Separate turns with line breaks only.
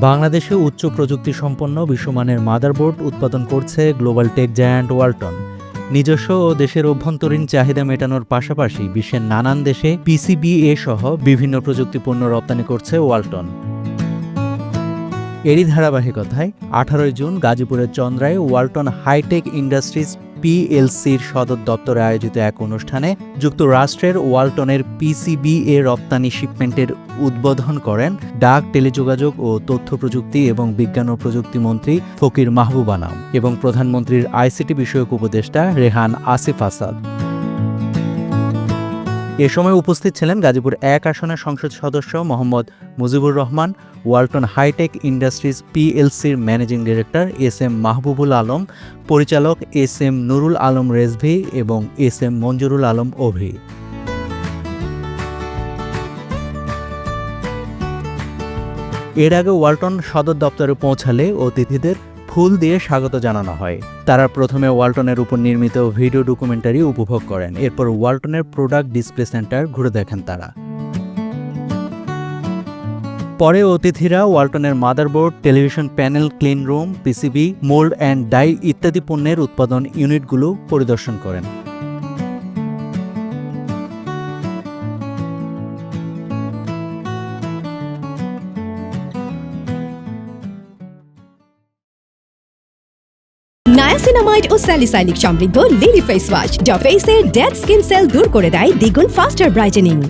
বাংলাদেশে উচ্চ প্রযুক্তি সম্পন্ন বিশ্বমানের মাদারবোর্ড উৎপাদন করছে গ্লোবাল টেক জায়ান্ট ওয়ালটন। নিজস্ব ও দেশের অভ্যন্তরীণ চাহিদা মেটানোর পাশাপাশি বিশ্বের নানান দেশে পিসিবিএ সহ বিভিন্ন প্রযুক্তি পণ্য রপ্তানি করছে ওয়ালটন। এরই ধারাবাহিকতায় 18 জুন গাজীপুরের চন্দ্রায় ওয়ালটন হাইটেক ইন্ডাস্ট্রিজ পিএলসির সদর দপ্তরে আয়োজিত এক অনুষ্ঠানে যুক্তরাষ্ট্রের ওয়ালটনের পিসিবিএ রপ্তানি শিপমেন্টের উদ্বোধন করেন ডাক, টেলিযোগাযোগ ও তথ্য প্রযুক্তি এবং বিজ্ঞান ও প্রযুক্তি মন্ত্রী ফকির মাহবুব আনাম এবং প্রধানমন্ত্রীর আইসিটি বিষয়ক উপদেষ্টা রেহান আসিফ আসাদ। এ সময় উপস্থিত ছিলেন গাজীপুর 1 আসনের সংসদ সদস্য Mohammad Mujibur Rahman, Walton hi-tech industries পিএলসির managing director S M. Mahbubul Alam, পরিচালক এস.এম. নুরুল আলম রেজভী এবং এস.এম. মঞ্জুরুল আলম অভি। এর আগে ওয়ালটন সদর দপ্তরে পৌঁছালে অতিথিদের ফুল দিয়ে স্বাগত জানানো হয়। তারা প্রথমে ওয়ালটনের উপর নির্মিত ভিডিও ডকুমেন্টারি উপভোগ করেন। এরপর ওয়ালটনের প্রোডাক্ট ডিসপ্লে সেন্টার ঘুরে দেখেন তারা। পরে অতিথিরা ওয়ালটনের motherboard, television panel, clean room, PCB, mould and die ইত্যাদি পণ্যের উৎপাদন ইউনিটগুলো পরিদর্শন করেন।
নায়াসিনামাইড ও স্যালিসাইলিক সমৃদ্ধ লিলি ফেস ওয়াশ, যা ফেসের ডেড স্কিন সেল দূর করে দেয় দ্বিগুণ ফাস্টার ব্রাইটেনিং।